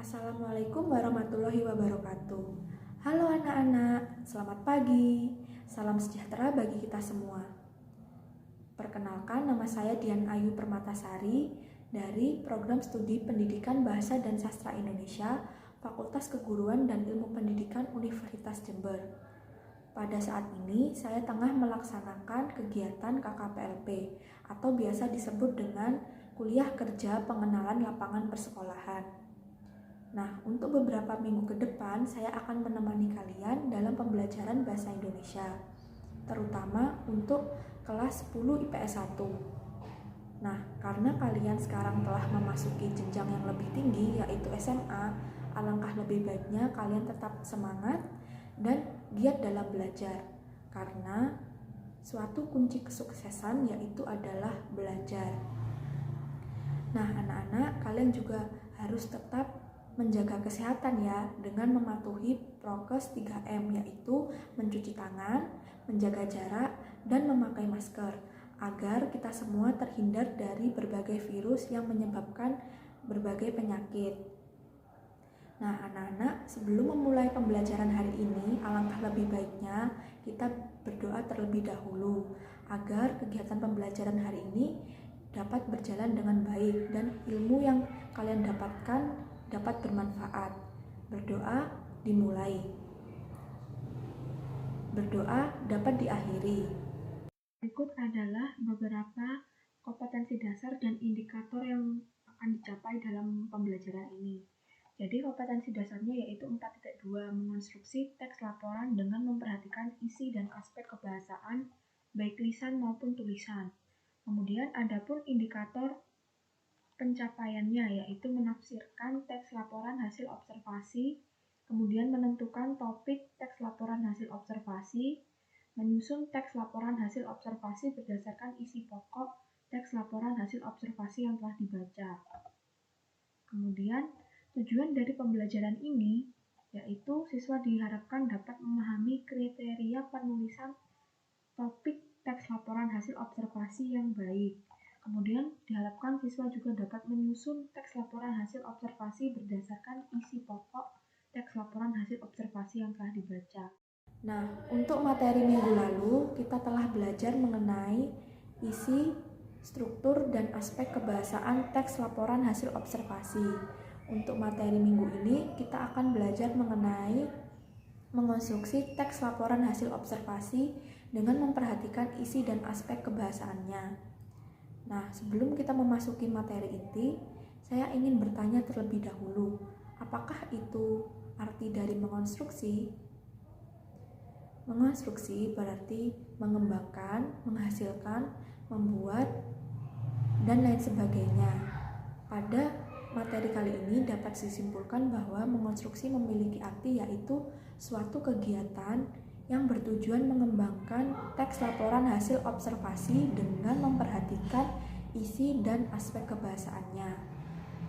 Assalamualaikum warahmatullahi wabarakatuh. Halo anak-anak, selamat pagi. Salam sejahtera bagi kita semua. Perkenalkan, nama saya Dian Ayu Permatasari dari Program Studi Pendidikan Bahasa dan Sastra Indonesia, Fakultas Keguruan dan Ilmu Pendidikan Universitas Jember. Pada saat ini, saya tengah melaksanakan kegiatan KKPLP atau biasa disebut dengan Kuliah Kerja Pengenalan Lapangan Persekolahan. Nah, untuk beberapa minggu ke depan, saya akan menemani kalian dalam pembelajaran Bahasa Indonesia, terutama untuk kelas 10 IPS 1. Nah, karena kalian sekarang telah memasuki jenjang yang lebih tinggi, yaitu SMA, alangkah lebih baiknya kalian tetap semangat dan giat dalam belajar, karena suatu kunci kesuksesan yaitu adalah belajar. Nah, anak-anak, kalian juga harus tetap menjaga kesehatan ya, dengan mematuhi prokes 3M, yaitu mencuci tangan, menjaga jarak, dan memakai masker, agar kita semua terhindar dari berbagai virus yang menyebabkan berbagai penyakit. Nah, anak-anak, sebelum memulai pembelajaran hari ini, alangkah lebih baiknya kita berdoa terlebih dahulu, agar kegiatan pembelajaran hari ini dapat berjalan dengan baik dan ilmu yang kalian dapatkan dapat bermanfaat. Berdoa dimulai. Berdoa dapat diakhiri. Berikut adalah beberapa kompetensi dasar dan indikator yang akan dicapai dalam pembelajaran ini. Jadi kompetensi dasarnya yaitu 4.2, mengonstruksi teks laporan dengan memperhatikan isi dan aspek kebahasaan baik lisan maupun tulisan. Kemudian adapun indikator pencapaiannya yaitu menafsirkan teks laporan hasil observasi, kemudian menentukan topik teks laporan hasil observasi, menyusun teks laporan hasil observasi berdasarkan isi pokok teks laporan hasil observasi yang telah dibaca. Kemudian tujuan dari pembelajaran ini yaitu siswa diharapkan dapat memahami kriteria penulisan topik teks laporan hasil observasi yang baik. Kemudian diharapkan siswa juga dapat menyusun teks laporan hasil observasi berdasarkan isi pokok teks laporan hasil observasi yang telah dibaca. Nah, untuk materi minggu lalu kita telah belajar mengenai isi, struktur, dan aspek kebahasaan teks laporan hasil observasi. Untuk materi minggu ini kita akan belajar mengenai mengonstruksi teks laporan hasil observasi dengan memperhatikan isi dan aspek kebahasaannya. Nah, sebelum kita memasuki materi inti, saya ingin bertanya terlebih dahulu, apakah itu arti dari mengonstruksi? Mengonstruksi berarti mengembangkan, menghasilkan, membuat, dan lain sebagainya. Pada materi kali ini dapat disimpulkan bahwa mengonstruksi memiliki arti yaitu suatu kegiatan yang bertujuan mengembangkan teks laporan hasil observasi dengan memperhatikan isi dan aspek kebahasaannya.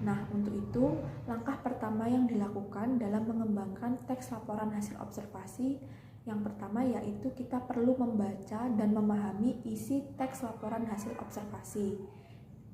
Nah, untuk itu, langkah pertama yang dilakukan dalam mengembangkan teks laporan hasil observasi yang pertama yaitu kita perlu membaca dan memahami isi teks laporan hasil observasi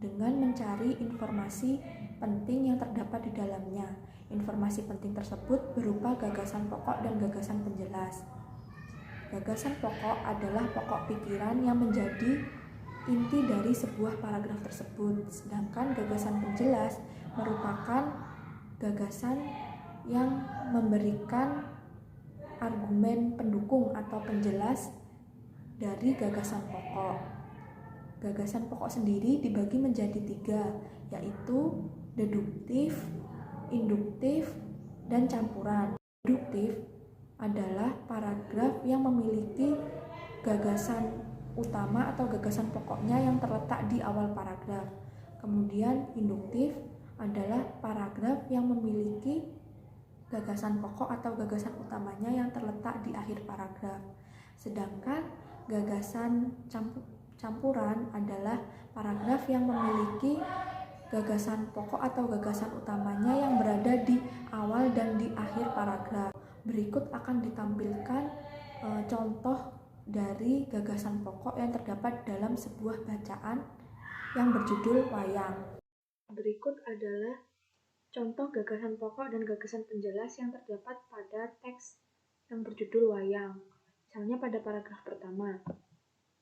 dengan mencari informasi penting yang terdapat di dalamnya. Informasi penting tersebut berupa gagasan pokok dan gagasan penjelas. Gagasan pokok adalah pokok pikiran yang menjadi inti dari sebuah paragraf tersebut, sedangkan gagasan penjelas merupakan gagasan yang memberikan argumen pendukung atau penjelas dari gagasan pokok. Gagasan pokok sendiri dibagi menjadi 3, yaitu deduktif, induktif, dan campuran. Deduktif adalah paragraf yang memiliki gagasan utama atau gagasan pokoknya yang terletak di awal paragraf. Kemudian induktif adalah paragraf yang memiliki gagasan pokok atau gagasan utamanya yang terletak di akhir paragraf. Sedangkan gagasan campuran adalah paragraf yang memiliki gagasan pokok atau gagasan utamanya yang berada di awal dan di akhir paragraf. Berikut akan ditampilkan contoh dari gagasan pokok yang terdapat dalam sebuah bacaan yang berjudul Wayang. Berikut adalah contoh gagasan pokok dan gagasan penjelas yang terdapat pada teks yang berjudul Wayang. Misalnya pada paragraf pertama,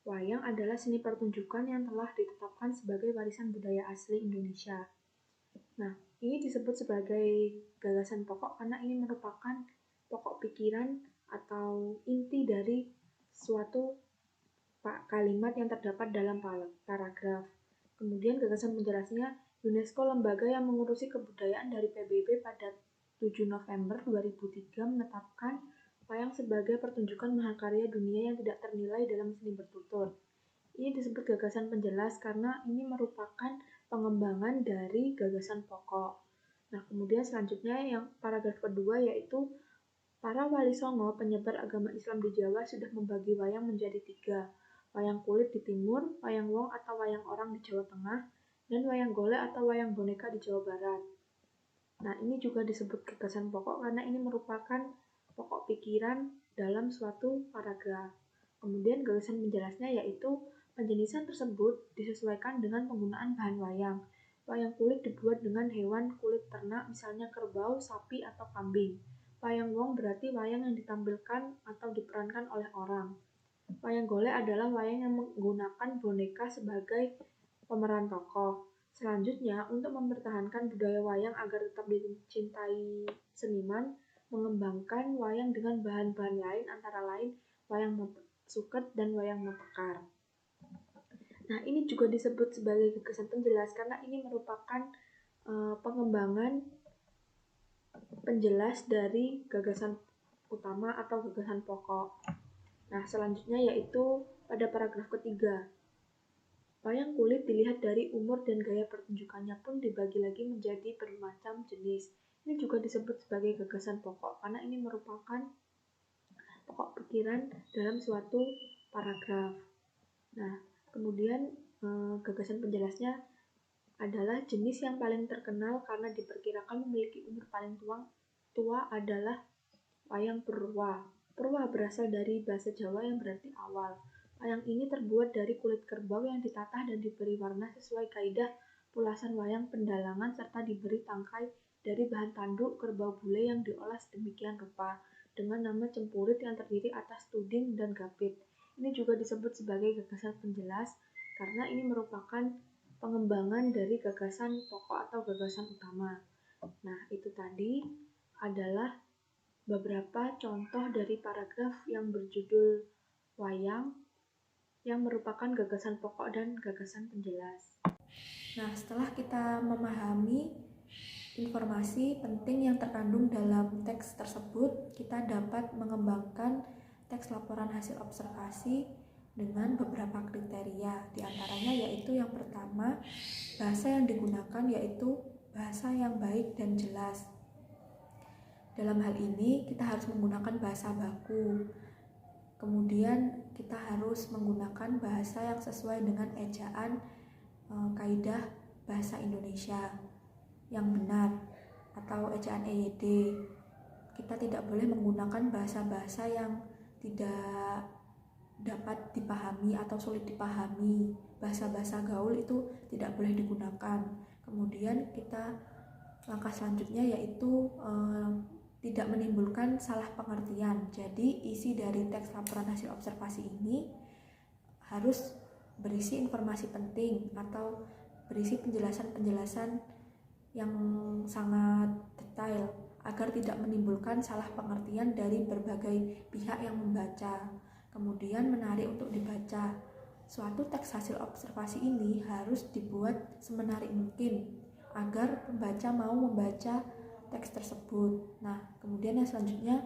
wayang adalah seni pertunjukan yang telah ditetapkan sebagai warisan budaya asli Indonesia. Nah, ini disebut sebagai gagasan pokok karena ini merupakan pokok pikiran atau inti dari suatu kalimat yang terdapat dalam paragraf. Kemudian gagasan penjelasnya, UNESCO, lembaga yang mengurusi kebudayaan dari PBB, pada 7 November 2003 menetapkan wayang sebagai pertunjukan mahakarya dunia yang tidak ternilai dalam seni bertutur. Ini disebut gagasan penjelas karena ini merupakan pengembangan dari gagasan pokok. Nah, kemudian selanjutnya yang paragraf kedua yaitu para wali songo penyebar agama Islam di Jawa sudah membagi wayang menjadi 3. Wayang kulit di timur, wayang wong atau wayang orang di Jawa Tengah, dan wayang golek atau wayang boneka di Jawa Barat. Nah, ini juga disebut gagasan pokok karena ini merupakan pokok pikiran dalam suatu paragraf. Kemudian gagasan penjelasnya yaitu penjelasan tersebut disesuaikan dengan penggunaan bahan wayang. Wayang kulit dibuat dengan hewan kulit ternak, misalnya kerbau, sapi, atau kambing. Wayang wong berarti wayang yang ditampilkan atau diperankan oleh orang. Wayang golek adalah wayang yang menggunakan boneka sebagai pemeran tokoh. Selanjutnya, untuk mempertahankan budaya wayang agar tetap dicintai seniman, mengembangkan wayang dengan bahan-bahan lain antara lain wayang suket dan wayang mepekar. Nah, ini juga disebut sebagai gagasan penjelas karena ini merupakan pengembangan penjelas dari gagasan utama atau gagasan pokok. Nah, selanjutnya yaitu pada paragraf ketiga. Wayang kulit dilihat dari umur dan gaya pertunjukannya pun dibagi lagi menjadi bermacam jenis. Ini juga disebut sebagai gagasan pokok karena ini merupakan pokok pikiran dalam suatu paragraf. Nah, kemudian gagasan penjelasnya adalah jenis yang paling terkenal karena diperkirakan memiliki umur paling tua adalah wayang purwa. Purwa berasal dari bahasa Jawa yang berarti awal. Wayang ini terbuat dari kulit kerbau yang ditatah dan diberi warna sesuai kaidah pulasan wayang pendalangan serta diberi tangkai dari bahan tanduk kerbau bule yang diolah sedemikian rupa dengan nama cempurit yang terdiri atas tuding dan gapit. Ini juga disebut sebagai gagasan penjelas karena ini merupakan pengembangan dari gagasan pokok atau gagasan utama. Nah, itu tadi adalah beberapa contoh dari paragraf yang berjudul Wayang yang merupakan gagasan pokok dan gagasan penjelas. Nah, setelah kita memahami informasi penting yang terkandung dalam teks tersebut, kita dapat mengembangkan teks laporan hasil observasi dengan beberapa kriteria. Di antaranya yaitu yang pertama, bahasa yang digunakan yaitu bahasa yang baik dan jelas. Dalam hal ini kita harus menggunakan bahasa baku. Kemudian kita harus menggunakan bahasa yang sesuai dengan ejaan kaidah bahasa Indonesia yang benar atau ejaan EYD. Kita tidak boleh menggunakan bahasa-bahasa yang tidak dapat dipahami atau sulit dipahami. Bahasa-bahasa gaul itu tidak boleh digunakan. Kemudian langkah selanjutnya yaitu tidak menimbulkan salah pengertian. Jadi isi dari teks laporan hasil observasi ini harus berisi informasi penting atau berisi penjelasan-penjelasan yang sangat detail agar tidak menimbulkan salah pengertian dari berbagai pihak yang membaca. Kemudian menarik untuk dibaca. Suatu teks hasil observasi ini harus dibuat semenarik mungkin agar pembaca mau membaca teks tersebut. Nah, kemudian yang selanjutnya,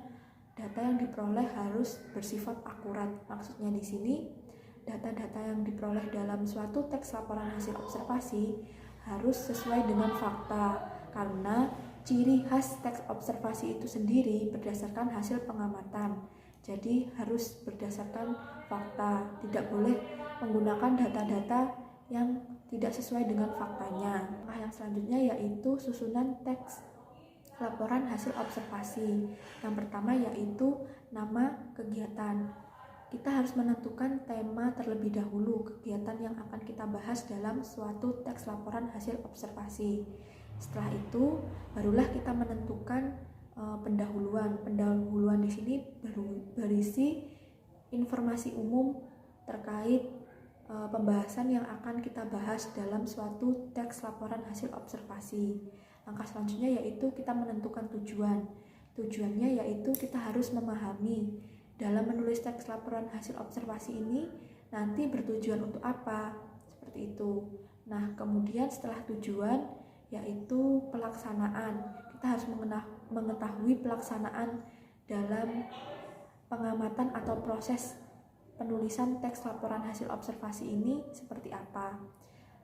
data yang diperoleh harus bersifat akurat. Maksudnya di sini, data-data yang diperoleh dalam suatu teks laporan hasil observasi harus sesuai dengan fakta, karena ciri khas teks observasi itu sendiri berdasarkan hasil pengamatan. Jadi harus berdasarkan fakta, tidak boleh menggunakan data-data yang tidak sesuai dengan faktanya. Nah, yang selanjutnya yaitu susunan teks laporan hasil observasi. Yang pertama yaitu nama kegiatan. Kita harus menentukan tema terlebih dahulu kegiatan yang akan kita bahas dalam suatu teks laporan hasil observasi. Setelah itu barulah kita menentukan pendahuluan. Pendahuluan di sini berisi informasi umum terkait pembahasan yang akan kita bahas dalam suatu teks laporan hasil observasi. Langkah selanjutnya yaitu kita menentukan tujuan. Tujuannya yaitu kita harus memahami dalam menulis teks laporan hasil observasi ini nanti bertujuan untuk apa, seperti itu. Nah, kemudian setelah tujuan yaitu pelaksanaan. Kita harus mengetahui pelaksanaan dalam pengamatan atau proses penulisan teks laporan hasil observasi ini seperti apa.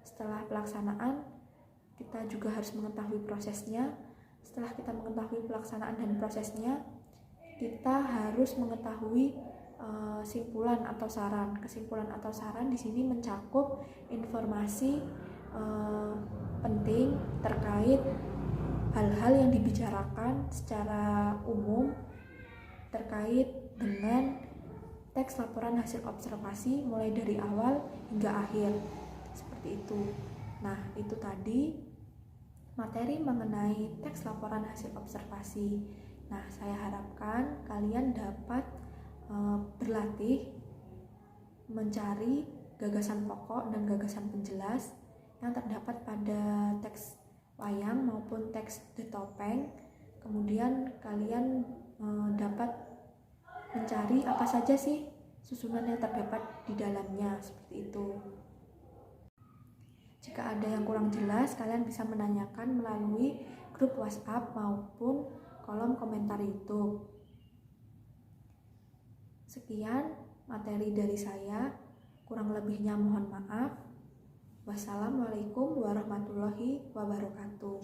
Setelah pelaksanaan, kita juga harus mengetahui prosesnya. Setelah kita mengetahui pelaksanaan dan prosesnya, kita harus mengetahui simpulan atau saran. Kesimpulan atau saran di sini mencakup informasi penting terkait hal-hal yang dibicarakan secara umum terkait dengan teks laporan hasil observasi mulai dari awal hingga akhir, seperti itu. Nah, itu tadi materi mengenai teks laporan hasil observasi. Nah, saya harapkan kalian dapat berlatih mencari gagasan pokok dan gagasan penjelas yang terdapat pada teks wayang maupun teks The Topeng. Kemudian kalian dapat mencari apa saja sih susunan yang terdapat di dalamnya, seperti itu. Jika ada yang kurang jelas, kalian bisa menanyakan melalui grup WhatsApp maupun kolom komentar YouTube. Sekian materi dari saya, kurang lebihnya mohon maaf. Wassalamualaikum warahmatullahi wabarakatuh.